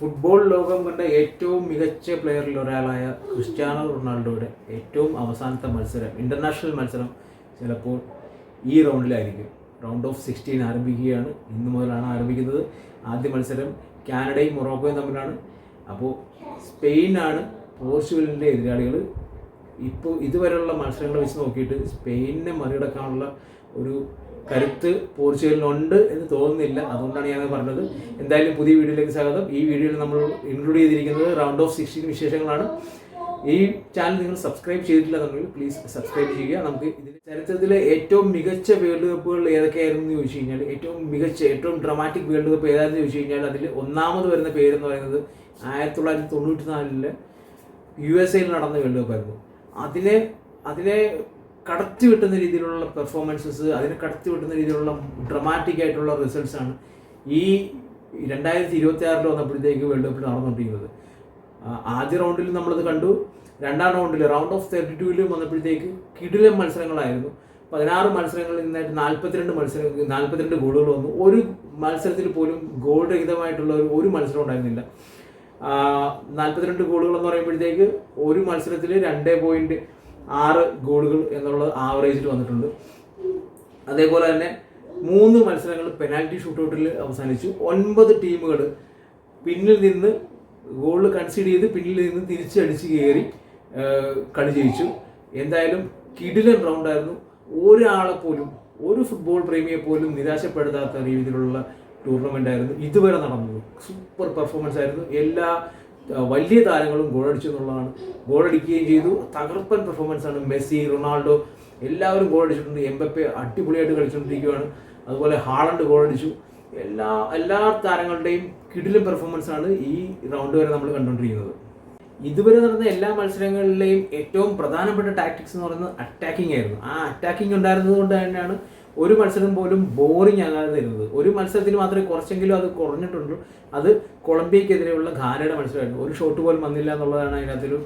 Football ലോകം കണ്ട ഏറ്റവും മികച്ച പ്ലെയറിൽ ഒരാളായ ക്രിസ്ത്യാനോ റൊണാൾഡോയുടെ ഏറ്റവും അവസാനത്തെ മത്സരം, ഇൻ്റർനാഷണൽ മത്സരം ചിലപ്പോൾ ഈ റൗണ്ടിലായിരിക്കും. റൗണ്ട് ഓഫ് 16 ആരംഭിക്കുകയാണ്. ഇന്ന് മുതലാണ് ആരംഭിക്കുന്നത്. ആദ്യ മത്സരം കാനഡയും മൊറോക്കോയും തമ്മിലാണ്. അപ്പോൾ സ്പെയിനാണ് പോർച്ചുഗലിൻ്റെ എതിരാളികൾ. ഇപ്പോൾ ഇതുവരെയുള്ള മത്സരങ്ങൾ വെച്ച് നോക്കിയിട്ട് സ്പെയിനിനെ മറികടക്കാനുള്ള ഒരു കരുത്ത് പോർച്ചുഗലിനുണ്ട് എന്ന് തോന്നുന്നില്ല. അതുകൊണ്ടാണ് ഞാൻ പറഞ്ഞത്. എന്തായാലും പുതിയ വീഡിയോയിലേക്ക് സ്വാഗതം. ഈ വീഡിയോയിൽ നമ്മൾ ഇൻക്ലൂഡ് ചെയ്തിരിക്കുന്നത് റൗണ്ട് ഓഫ് 16 വിശേഷങ്ങളാണ്. ഈ ചാനൽ നിങ്ങൾ സബ്സ്ക്രൈബ് ചെയ്തിട്ടില്ല എന്നുണ്ടെങ്കിൽ പ്ലീസ് സബ്സ്ക്രൈബ് ചെയ്യുക. നമുക്ക് ഇതിൻ്റെ ചരിത്രത്തിലെ ഏറ്റവും മികച്ച വേൾഡ് കപ്പുകൾ ഏതൊക്കെയായിരുന്നു എന്ന് ചോദിച്ചു കഴിഞ്ഞാൽ, ഏറ്റവും ഡ്രമാറ്റിക് വേൾഡ് കപ്പ് ഏതാണെന്ന് ചോദിച്ചു കഴിഞ്ഞാൽ അതിൽ ഒന്നാമത് വരുന്ന പേരെന്ന് പറയുന്നത് 1994 USA നടന്ന വേൾഡ് കപ്പായിരുന്നു. അതിനെ കടത്തി വെട്ടുന്ന രീതിയിലുള്ള പെർഫോമൻസസ്, അതിനെ കടത്തി വെട്ടുന്ന രീതിയിലുള്ള ഡ്രമാറ്റിക് ആയിട്ടുള്ള റിസൾട്ട്സാണ് ഈ 2026 വന്നപ്പോഴത്തേക്ക് വേൾഡ് കപ്പിൽ നടന്നുകൊണ്ടിരിക്കുന്നത്. ആദ്യ റൗണ്ടിൽ നമ്മളത് കണ്ടു. രണ്ടാം റൗണ്ടിൽ റൗണ്ട് ഓഫ് 32 വന്നപ്പോഴത്തേക്ക് കിടിലൻ മത്സരങ്ങളായിരുന്നു. 16 മത്സരങ്ങളിൽ നിന്നായിട്ട് 42 ഗോളുകൾ വന്നു. ഒരു മത്സരത്തിൽ പോലും ഗോൾ രഹിതമായിട്ടുള്ള ഒരു മത്സരം ഉണ്ടായിരുന്നില്ല. 42 ഗോളുകൾ എന്ന് പറയുമ്പോഴത്തേക്ക് ഒരു മത്സരത്തിൽ 2.6 ഗോളുകൾ എന്നുള്ള ആവറേജിൽ വന്നിട്ടുണ്ട്. അതേപോലെ തന്നെ 3 മത്സരങ്ങൾ പെനാൽറ്റി ഷൂട്ടൗട്ടിൽ അവസാനിച്ചു. 9 ടീമുകൾ പിന്നിൽ നിന്ന് ഗോൾ കൺസീഡ് ചെയ്ത് പിന്നിൽ നിന്ന് തിരിച്ചടിച്ച് കയറി കളി ജയിച്ചു. എന്തായാലും കിടിലൻ റൗണ്ടായിരുന്നു. ഒരാളെ പോലും, ഒരു ഫുട്ബോൾ പ്രേമിയെ പോലും നിരാശപ്പെടുത്താത്ത രീതിയിലുള്ള ടൂർണമെൻ്റ് ആയിരുന്നു ഇതുവരെ നടന്നത്. സൂപ്പർ പെർഫോമൻസ് ആയിരുന്നു. എല്ലാ വലിയ താരങ്ങളും ഗോളടിച്ചു എന്നുള്ളതാണ്. ഗോളടിക്കുകയും ചെയ്തു. തകർപ്പൻ പെർഫോമൻസ് ആണ്. മെസ്സി, റൊണാൾഡോ എല്ലാവരും ഗോളടിച്ചിട്ടുണ്ട്. എംബപ്പെ അടിപൊളിയായിട്ട് കളിച്ചുകൊണ്ടിരിക്കുകയാണ്. അതുപോലെ ഹാളണ്ട് ഗോളടിച്ചു. എല്ലാ താരങ്ങളുടെയും കിടിലൻ പെർഫോമൻസ് ആണ് ഈ റൗണ്ട് വരെ നമ്മൾ കണ്ടുകൊണ്ടിരിക്കുന്നത്. ഇതുവരെ നടന്ന എല്ലാ മത്സരങ്ങളിലെയും ഏറ്റവും പ്രധാനപ്പെട്ട ടാക്ടിക്സ് എന്ന് പറയുന്നത് അറ്റാക്കിംഗ് ആയിരുന്നു. ആ അറ്റാക്കിംഗ് ഉണ്ടായിരുന്നത് കൊണ്ട് തന്നെയാണ് ഒരു മത്സരം പോലും ബോറിംഗ് ആകാതെ തരുന്നത്. ഒരു മത്സരത്തിൽ മാത്രമേ കുറച്ചെങ്കിലും അത് കുറഞ്ഞിട്ടുള്ളൂ. അത് കൊളംബിയക്കെതിരെയുള്ള ഘാനയുടെ മത്സരമായിരുന്നു. ഒരു ഷോട്ട് പോലും വന്നില്ല എന്നുള്ളതാണ് അതിനകത്തൊരു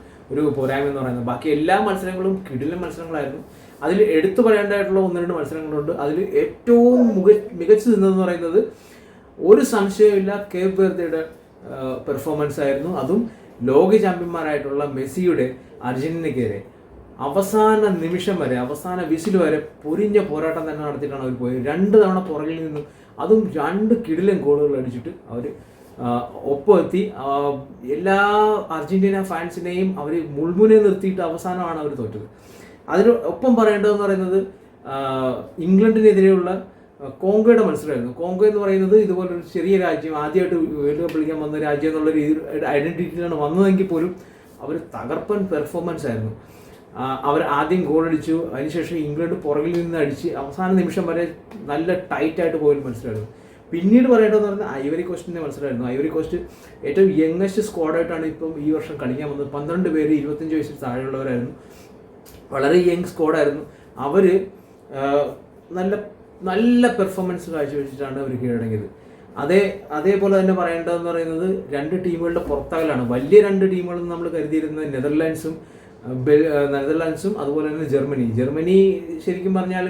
പോരായ്മ എന്ന് പറയുന്നത്. ബാക്കി എല്ലാ മത്സരങ്ങളും കിടിലൻ മത്സരങ്ങളായിരുന്നു. അതിൽ എടുത്തു പറയേണ്ടതായിട്ടുള്ള 1-2 മത്സരങ്ങളുണ്ട്. അതിൽ ഏറ്റവും മികച്ചു നിന്നതെന്ന് പറയുന്നത് ഒരു സംശയമില്ല കേപ്പ് വെർദയുടെ പെർഫോമൻസ് ആയിരുന്നു. അതും ലോക ചാമ്പ്യന്മാരായിട്ടുള്ള മെസ്സിയുടെ അർജന്റീനയ്ക്കെതിരെ അവസാന നിമിഷം വരെ, അവസാന വിസിൽ വരെ പൊരിഞ്ഞ പോരാട്ടം തന്നെ നടത്തിയിട്ടാണ് അവർ പോയത്. 2 തവണ പുറകിൽ നിന്നും അതും 2 കിടിലൻ ഗോളുകൾ അടിച്ചിട്ട് അവർ ഒപ്പമെത്തി. എല്ലാ അർജന്റീന ഫാൻസിനെയും അവർ മുൾമുനെ നിർത്തിയിട്ട് അവസാനമാണ് അവർ തോറ്റത്. അതിന് ഒപ്പം പറയേണ്ടതെന്ന് പറയുന്നത് ഇംഗ്ലണ്ടിനെതിരെയുള്ള കോങ്കോയുടെ മത്സരമായിരുന്നു. കോങ്കോ എന്ന് പറയുന്നത് ഇതുപോലൊരു ചെറിയ രാജ്യം, ആദ്യമായിട്ട് വേൾഡ് കപ്പ് കളിക്കാൻ വന്ന രാജ്യം എന്നുള്ള രീതിയിൽ ഐഡൻറ്റിറ്റിയിലാണ് വന്നതെങ്കിൽ പോലും അവർ തകർപ്പൻ പെർഫോമൻസ് ആയിരുന്നു. അവർ ആദ്യം ഗോൾ അടിച്ചു. അതിനുശേഷം ഇംഗ്ലണ്ട് പുറകിൽ നിന്ന് അടിച്ച് അവസാന നിമിഷം വരെ നല്ല ടൈറ്റായിട്ട് പോയൊരു മത്സരമായിരുന്നു. പിന്നീട് പറയേണ്ടതെന്ന് പറഞ്ഞാൽ ഐവറി കോസ്റ്റിൻ്റെ മത്സരമായിരുന്നു. ഐവറി കോസ്റ്റ് ഏറ്റവും യങ്ങസ്റ്റ് സ്ക്വാഡായിട്ടാണ് ഇപ്പം ഈ വർഷം കളിക്കാൻ വന്നത്. 12 പേര് 25 വയസ്സിൽ താഴെയുള്ളവരായിരുന്നു. വളരെ യങ് സ്ക്വാഡായിരുന്നു. അവർ നല്ല പെർഫോമൻസ് കാഴ്ചവെച്ചിട്ടാണ് അവർ കീഴടങ്ങിയത്. അതേപോലെ തന്നെ പറയേണ്ടതെന്ന് പറയുന്നത് 2 ടീമുകളുടെ പുറത്താകലാണ്. വലിയ 2 ടീമുകളെന്ന് നമ്മൾ കരുതിയിരുന്നത് നെതർലാൻഡ്സും അതുപോലെ തന്നെ ജർമ്മനി ശരിക്കും പറഞ്ഞാൽ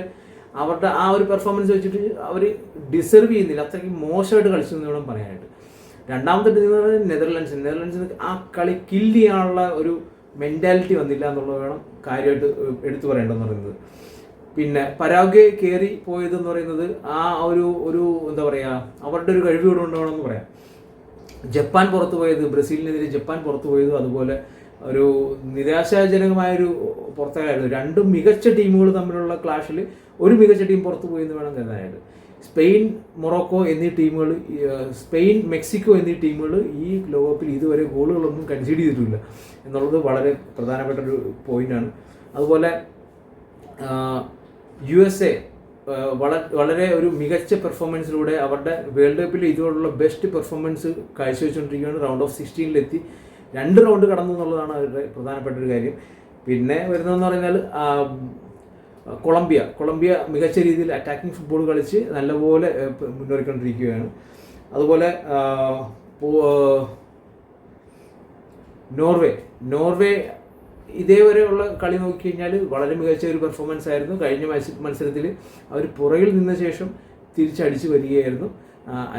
അവരുടെ ആ ഒരു പെർഫോമൻസ് വെച്ചിട്ട് അവർ ഡിസർവ് ചെയ്യുന്നില്ല. അത്രയ്ക്ക് മോശമായിട്ട് കളിച്ചു എന്ന് വേണം പറയാനായിട്ട്. രണ്ടാമത്തെ ടീം എന്ന് പറയുന്നത് നെതർലാൻഡ്സിന് ആ കളി കില്ല് ചെയ്യാനുള്ള ഒരു മെൻറ്റാലിറ്റി വന്നില്ല എന്നുള്ളത് വേണം കാര്യമായിട്ട് എടുത്തു പറയേണ്ടതെന്ന് പറയുന്നത്. പിന്നെ പരാഗ്വേ കയറി പോയതെന്ന് പറയുന്നത് ആ ഒരു എന്താ പറയുക, അവരുടെ ഒരു കഴിവ് കൊണ്ടുവേണമെന്ന് പറയാം. ജപ്പാൻ പുറത്തു പോയത്, ബ്രസീലിനെതിരെ ജപ്പാൻ പുറത്തു പോയതും അതുപോലെ ഒരു നിരാശാജനകമായൊരു പുറത്തായിരുന്നു. 2 മികച്ച ടീമുകൾ തമ്മിലുള്ള ക്ലാഷിൽ ഒരു മികച്ച ടീം പുറത്തു പോയി എന്ന് വേണം കരുതാനായിട്ട്. സ്പെയിൻ, മൊറോക്കോ എന്നീ ടീമുകൾ, സ്പെയിൻ, മെക്സിക്കോ എന്നീ ടീമുകൾ ഈ ലോകകപ്പിൽ ഇതുവരെ ഗോളുകളൊന്നും കൺസീഡ് ചെയ്തിട്ടില്ല എന്നുള്ളത് വളരെ പ്രധാനപ്പെട്ട ഒരു പോയിന്റാണ്. അതുപോലെ USA വളരെ ഒരു മികച്ച പെർഫോമൻസിലൂടെ അവരുടെ വേൾഡ് കപ്പിൽ ഇതുപോലുള്ള ബെസ്റ്റ് പെർഫോമൻസ് കാഴ്ചവെച്ചുകൊണ്ടിരിക്കുകയാണ്. റൗണ്ട് ഓഫ് 16 2 റൗണ്ട് കടന്നു എന്നുള്ളതാണ് അവരുടെ പ്രധാനപ്പെട്ട ഒരു കാര്യം. പിന്നെ വരുന്നതെന്ന് പറഞ്ഞാൽ കൊളംബിയ മികച്ച രീതിയിൽ അറ്റാക്കിംഗ് ഫുട്ബോൾ കളിച്ച് നല്ലപോലെ മുന്നേറിക്കൊണ്ടിരിക്കുകയാണ്. അതുപോലെ നോർവേ ഇതേവരെയുള്ള കളി നോക്കിക്കഴിഞ്ഞാൽ വളരെ മികച്ച ഒരു പെർഫോമൻസ് ആയിരുന്നു. കഴിഞ്ഞ മത്സരത്തിൽ അവർ പുറകിൽ നിന്ന ശേഷം തിരിച്ചടിച്ച് വരികയായിരുന്നു.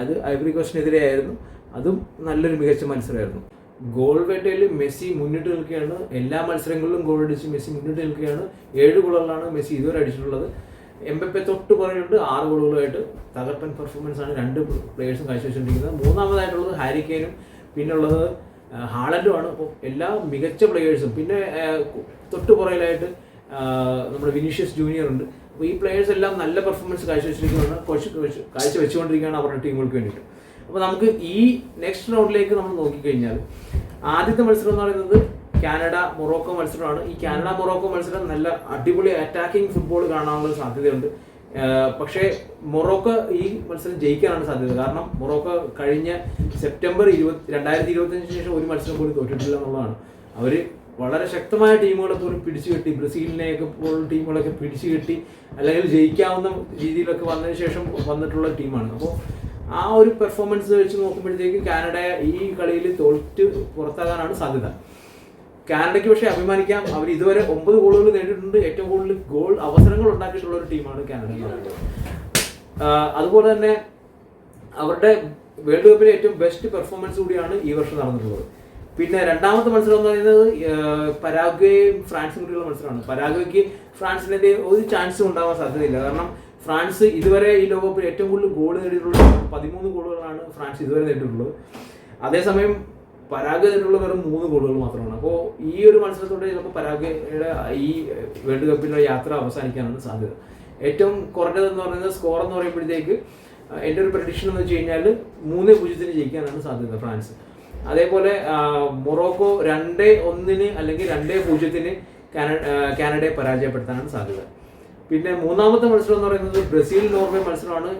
അത് ഐവറി കോസ്റ്റിനെതിരെ ആയിരുന്നു. അതും നല്ലൊരു മികച്ച മത്സരമായിരുന്നു. ഗോൾ വേട്ടയിൽ മെസ്സി മുന്നിട്ട് നിൽക്കുകയാണ്. എല്ലാ മത്സരങ്ങളിലും ഗോൾ അടിച്ച് മെസ്സി മുന്നിട്ട് നിൽക്കുകയാണ്. 7 ഗോളുകളാണ് മെസ്സി ഇതുവരെ അടിച്ചിട്ടുള്ളത്. എംബപ്പെ തൊട്ട് പറയുന്നുണ്ട് 6 ഗോളുകളായിട്ട് തകർപ്പൻ പെർഫോമൻസ് ആണ് രണ്ട് പ്ലേയേഴ്സും കാഴ്ചവെച്ചുകൊണ്ടിരിക്കുന്നത്. മൂന്നാമതായിട്ടുള്ളത് ഹാരി കെയ്നും പിന്നുള്ളത് ഹാളൻഡുമാണ്. അപ്പോൾ എല്ലാ മികച്ച പ്ലേയേഴ്സും, പിന്നെ തൊട്ട് പുറയിലായിട്ട് നമ്മുടെ വിനീഷ്യസ് ജൂനിയർ ഉണ്ട്. അപ്പോൾ ഈ പ്ലേയേഴ്സ് എല്ലാം നല്ല പെർഫോമൻസ് കാഴ്ചവെച്ചുകൊണ്ടിരിക്കുകയാണ് അവരുടെ ടീമുകൾക്ക് വേണ്ടിയിട്ട്. അപ്പോൾ നമുക്ക് ഈ നെക്സ്റ്റ് റൗണ്ടിലേക്ക് നമ്മൾ നോക്കിക്കഴിഞ്ഞാൽ ആദ്യത്തെ മത്സരം എന്ന് പറയുന്നത് കാനഡ മൊറോക്കോ മത്സരമാണ്. ഈ കാനഡ മൊറോക്കോ മത്സരം നല്ല അടിപൊളി അറ്റാക്കിംഗ് ഫുട്ബോൾ കാണാനുള്ള സാധ്യതയുണ്ട്. പക്ഷേ മൊറോക്കോ ഈ മത്സരം ജയിക്കാനാണ് സാധ്യത. കാരണം മൊറോക്കോ കഴിഞ്ഞ സെപ്റ്റംബർ 2025 ശേഷം ഒരു മത്സരം പോലും തോറ്റിട്ടില്ല എന്നുള്ളതാണ്. അവർ വളരെ ശക്തമായ ടീമുകളെ പോലും പിടിച്ചു കെട്ടി, ബ്രസീലിനെയൊക്കെ പോലുള്ള ടീമുകളൊക്കെ പിടിച്ചു കെട്ടി അല്ലെങ്കിൽ ജയിക്കാവുന്ന രീതിയിലൊക്കെ വന്നതിന് ശേഷം വന്നിട്ടുള്ള ടീമാണ്. അപ്പോൾ ആ ഒരു പെർഫോമൻസ് വെച്ച് നോക്കുമ്പോഴത്തേക്ക് കാനഡ ഈ കളിയിൽ തോറ്റ് പുറത്താകാനാണ് സാധ്യത. കാനഡയ്ക്ക് പക്ഷേ അഭിമാനിക്കാം, അവർ ഇതുവരെ 9 ഗോളുകൾ നേടിയിട്ടുണ്ട്. ഏറ്റവും കൂടുതൽ ഗോൾ അവസരങ്ങൾ ഉണ്ടാക്കിയിട്ടുള്ള ഒരു ടീമാണ് കാനഡ എന്ന് പറയുന്നത്. അതുപോലെ തന്നെ അവരുടെ വേൾഡ് കപ്പിലെ ഏറ്റവും ബെസ്റ്റ് പെർഫോമൻസ് കൂടിയാണ് ഈ വർഷം നടന്നിട്ടുള്ളത്. പിന്നെ രണ്ടാമത്തെ മത്സരം എന്ന് പറയുന്നത് പരാഗ്വേയും ഫ്രാൻസും കൂടിയുള്ള മത്സരമാണ്. പരാഗ്വേക്ക് ഫ്രാൻസിനെതിരെ ഒരു ചാൻസും ഉണ്ടാവാൻ സാധ്യതയില്ല. കാരണം ഫ്രാൻസ് ഇതുവരെ ഈ ലോകകപ്പിൽ ഏറ്റവും കൂടുതൽ ഗോൾ നേടിയിട്ടുള്ളത് 13 ഗോളുകളാണ് ഫ്രാൻസ് ഇതുവരെ നേടിയിട്ടുള്ളത്. അതേസമയം പരാഗ്വേ നേടിയിട്ടുള്ള വെറും 3 ഗോളുകൾ മാത്രമാണ്. അപ്പോൾ ഈ ഒരു മത്സരത്തോടെ ചിലപ്പോൾ പരാഗ്വേയുടെ ഈ വേൾഡ് കപ്പിൻ്റെ യാത്ര അവസാനിക്കാനാണ് സാധ്യത. ഏറ്റവും കുറഞ്ഞതെന്ന് പറയുന്നത് സ്കോർ എന്ന് പറയുമ്പോഴത്തേക്ക് എൻ്റെ ഒരു പ്രഡിക്ഷൻ എന്ന് വെച്ച് കഴിഞ്ഞാൽ 3-0 ജയിക്കാനാണ് സാധ്യത ഫ്രാൻസ്. അതേപോലെ മൊറോക്കോ 2-1 അല്ലെങ്കിൽ 2-0 കാനഡയെ പരാജയപ്പെടുത്താനാണ് സാധ്യത. പിന്നെ മൂന്നാമത്തെ മത്സരം എന്ന് പറയുന്നത് ബ്രസീൽ നോർവേ മത്സരമാണ്.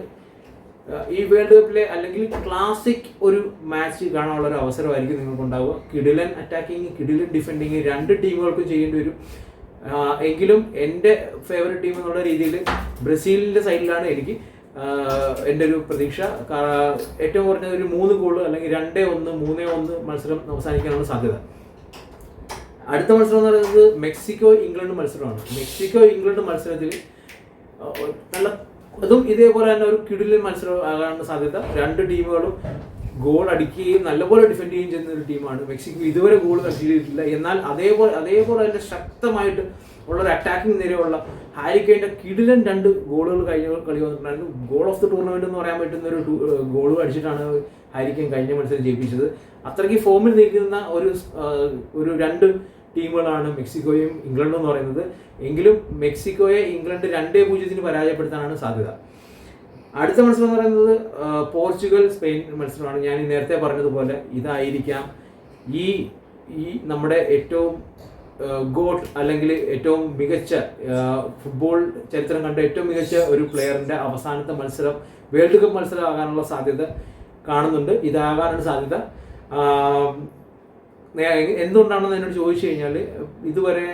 ഈ വേൾഡ് കപ്പിലെ അല്ലെങ്കിൽ ക്ലാസിക് ഒരു മാച്ച് കാണാനുള്ള ഒരു അവസരമായിരിക്കും നിങ്ങൾക്കുണ്ടാവുക. കിടിലൻ അറ്റാക്കിങ്, കിടിലൻ ഡിഫെൻഡിങ് രണ്ട് ടീമുകൾക്കും ചെയ്യേണ്ടി വരും. എങ്കിലും എൻ്റെ ഫേവറേറ്റ് ടീം എന്നുള്ള രീതിയിൽ ബ്രസീലിൻ്റെ സൈഡിലാണ് എനിക്ക് എൻ്റെ ഒരു പ്രതീക്ഷ. ഏറ്റവും കുറഞ്ഞത് ഒരു 3 ഗോൾ അല്ലെങ്കിൽ 2-1, 3-1 മത്സരം അവസാനിക്കാനുള്ള സാധ്യത. അടുത്ത മത്സരം എന്ന് പറയുന്നത് മെക്സിക്കോ ഇംഗ്ലണ്ട് മത്സരമാണ്. മെക്സിക്കോ ഇംഗ്ലണ്ട് മത്സരത്തിൽ നല്ല അതും ഇതേപോലെ തന്നെ ഒരു കിടിലൻ മത്സരം ആകാനുള്ള സാധ്യത. രണ്ട് ടീമുകളും ഗോൾ അടിക്കുകയും നല്ലപോലെ ഡിഫെൻഡ് ചെയ്യുകയും ചെയ്യുന്ന ഒരു ടീമാണ്. മെക്സിക്കോ ഇതുവരെ ഗോൾ കണ്ടിട്ടില്ല. എന്നാൽ അതേപോലെ തന്നെ ശക്തമായിട്ട് ഉള്ളൊരു അറ്റാക്കിംഗ് നിരയുള്ള ഹാരി കെയ്ൻ്റെ കിടിലൻ 2 ഗോളുകൾ കഴിഞ്ഞ കളി വന്നിട്ടുണ്ടായിരുന്നു. ഗോൾ ഓഫ് ദി ടൂർണമെന്റ് എന്ന് പറയാൻ പറ്റുന്ന ഒരു ഗോൾ അടിച്ചിട്ടാണ് ഹാരി കെയ്ൻ കഴിഞ്ഞ മത്സരം ജയിപ്പിച്ചത്. അത്രയ്ക്ക് ഫോമിൽ നിൽക്കുന്ന ഒരു 2 ടീമുകളാണ് മെക്സിക്കോയും ഇംഗ്ലണ്ടും എന്ന് പറയുന്നത്. എങ്കിലും മെക്സിക്കോയെ ഇംഗ്ലണ്ട് 2-0 പരാജയപ്പെടുത്താനാണ് സാധ്യത. അടുത്ത മത്സരം എന്ന് പറയുന്നത് പോർച്ചുഗൽ സ്പെയിൻ മത്സരമാണ്. ഞാൻ നേരത്തെ പറഞ്ഞതുപോലെ ഇതായിരിക്കാം ഈ നമ്മുടെ ഏറ്റവും ഗോട്ട് അല്ലെങ്കിൽ ഏറ്റവും മികച്ച ഫുട്ബോൾ ചരിത്രം കണ്ട ഏറ്റവും മികച്ച ഒരു പ്ലെയറിൻ്റെ അവസാനത്തെ മത്സരം വേൾഡ് കപ്പ് മത്സരം ആകാനുള്ള സാധ്യത കാണുന്നുണ്ട്. ഇതാകാനാണ് സാധ്യത. എന്തുകൊണ്ടാണെന്ന് എന്നോട് ചോദിച്ചു കഴിഞ്ഞാൽ ഇതുവരെ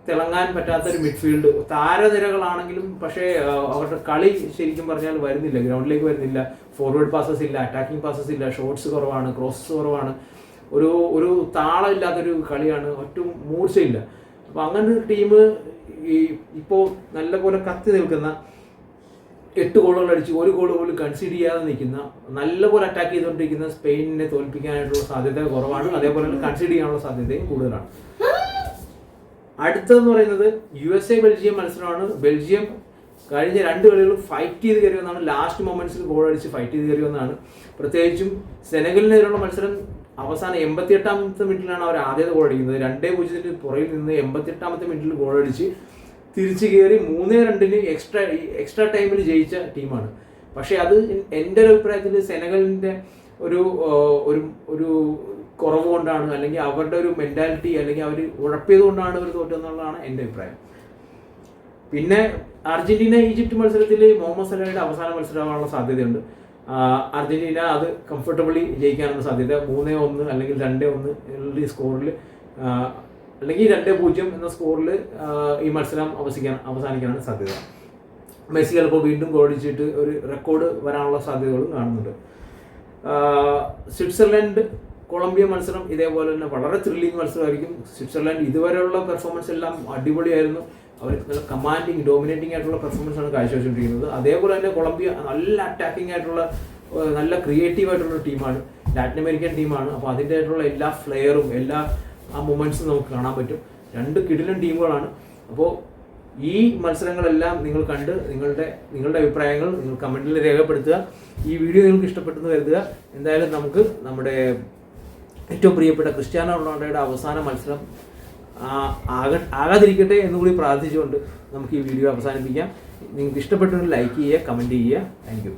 തിളങ്ങാൻ പറ്റാത്തൊരു മിഡ്ഫീൽഡ് താരനിരകളാണെങ്കിലും പക്ഷേ അവരുടെ കളി ശരിക്കും പറഞ്ഞാൽ വരുന്നില്ല, ഗ്രൗണ്ടിലേക്ക് വരുന്നില്ല. ഫോർവേഡ് പാസസ് ഇല്ല, അറ്റാക്കിംഗ് പാസസ് ഇല്ല, ഷോട്ട്സ് കുറവാണ്, ക്രോസസ് കുറവാണ്. ഒരു താളമില്ലാത്തൊരു കളിയാണ്, ഒട്ടും മൂർച്ചയില്ല. അപ്പോൾ അങ്ങനെ ഒരു ടീം ഇപ്പോൾ നല്ലപോലെ കത്തി നിൽക്കുന്ന 8 ഗോളുകൾ അടിച്ച് 1 ഗോൾ പോലും കൺസീഡ് ചെയ്യാതെ നിൽക്കുന്ന നല്ലപോലെ അറ്റാക്ക് ചെയ്തുകൊണ്ടിരിക്കുന്ന സ്പെയിനിനെ തോൽപ്പിക്കാനായിട്ടുള്ള സാധ്യത കുറവാണ്. അതേപോലെ തന്നെ കൺസീഡ് ചെയ്യാനുള്ള സാധ്യതയും കൂടുതലാണ്. അടുത്തതെന്ന് പറയുന്നത് USA ബെൽജിയം മത്സരമാണ്. ബെൽജിയം കഴിഞ്ഞ 2 കളികളും ഫൈറ്റ് ചെയ്ത് കയറി വന്നാണ്. ലാസ്റ്റ് മൊമെന്റ്സിൽ ഗോൾ അടിച്ച് ഫൈറ്റ് ചെയ്ത് കയറി വന്നാണ്. പ്രത്യേകിച്ചും സെനഗലിനെതിരെയുള്ള മത്സരം അവസാനം 88ാമത്തെ മിനിറ്റിലാണ് അവർ ആദ്യത്തെ ഗോൾ അടിക്കുന്നത്. 2-0 പുറകിൽ നിന്ന് 88ാമത്തെ മിനിറ്റിൽ ഗോൾ അടിച്ച് തിരിച്ചു കയറി 3-2 എക്സ്ട്രാ ടൈമിൽ ജയിച്ച ടീമാണ്. പക്ഷേ അത് എൻ്റെ ഒരു അഭിപ്രായത്തിൽ സെനഗലിൻ്റെ ഒരു കുറവ് കൊണ്ടാണ്, അല്ലെങ്കിൽ അവരുടെ ഒരു മെൻറ്റാലിറ്റി, അല്ലെങ്കിൽ അവർ ഉഴപ്പിയത് കൊണ്ടാണ് അവർ തോറ്റെന്നുള്ളതാണ് എൻ്റെ അഭിപ്രായം. പിന്നെ അർജന്റീന ഈജിപ്റ്റ് മത്സരത്തിൽ മുഹമ്മദ് സലാഹയുടെ അവസാന മത്സരമാകാനുള്ള സാധ്യതയുണ്ട്. അർജന്റീന അത് കംഫർട്ടബിളി ജയിക്കാനുള്ള സാധ്യത. 3-1 അല്ലെങ്കിൽ 2-1 സ്കോറിൽ അല്ലെങ്കിൽ 2-0 എന്ന സ്കോറിൽ ഈ മത്സരം അവസാനിക്കാനാണ് സാധ്യത. മെസ്സി ചിലപ്പോൾ വീണ്ടും ഗോൾ അടിച്ചിട്ട് ഒരു റെക്കോർഡ് വരാനുള്ള സാധ്യതകളും കാണുന്നുണ്ട്. സ്വിറ്റ്സർലൻഡ് കൊളംബിയ മത്സരം ഇതേപോലെ തന്നെ വളരെ ത്രില്ലിംഗ് മത്സരമായിരിക്കും. സ്വിറ്റ്സർലൻഡ് ഇതുവരെയുള്ള പെർഫോമൻസ് എല്ലാം അടിപൊളിയായിരുന്നു. അവർ നല്ല കമാൻഡിങ് ഡോമിനേറ്റിംഗ് ആയിട്ടുള്ള പെർഫോമൻസ് ആണ് കാഴ്ചവെച്ചുകൊണ്ടിരിക്കുന്നത്. അതേപോലെ തന്നെ കൊളംബിയ നല്ല അറ്റാക്കിംഗ് ആയിട്ടുള്ള നല്ല ക്രിയേറ്റീവ് ആയിട്ടുള്ള ടീമാണ്. ലാറ്റിൻ അമേരിക്കൻ ടീമാണ്. അപ്പോൾ അതിൻ്റെതായിട്ടുള്ള എല്ലാ ഫ്ലെയറും എല്ലാ ആ മൊമെൻറ്റ്സും നമുക്ക് കാണാൻ പറ്റും. 2 കിടിലൻ ടീമുകളാണ്. അപ്പോൾ ഈ മത്സരങ്ങളെല്ലാം നിങ്ങൾ കണ്ട് നിങ്ങളുടെ അഭിപ്രായങ്ങൾ നിങ്ങൾ കമൻറ്റിൽ രേഖപ്പെടുത്തുക. ഈ വീഡിയോ നിങ്ങൾക്ക് ഇഷ്ടപ്പെട്ടെന്ന് കരുതുക. എന്തായാലും നമുക്ക് നമ്മുടെ ഏറ്റവും പ്രിയപ്പെട്ട ക്രിസ്ത്യാനോ റൊണാൾഡോയുടെ അവസാന മത്സരം ആകാതിരിക്കട്ടെ എന്നുകൂടി പ്രാർത്ഥിച്ചുകൊണ്ട് നമുക്ക് ഈ വീഡിയോ അവസാനിപ്പിക്കാം. നിങ്ങൾക്ക് ഇഷ്ടപ്പെട്ടെങ്കിൽ ലൈക്ക് ചെയ്യുക, കമൻറ്റ് ചെയ്യുക. Thank you.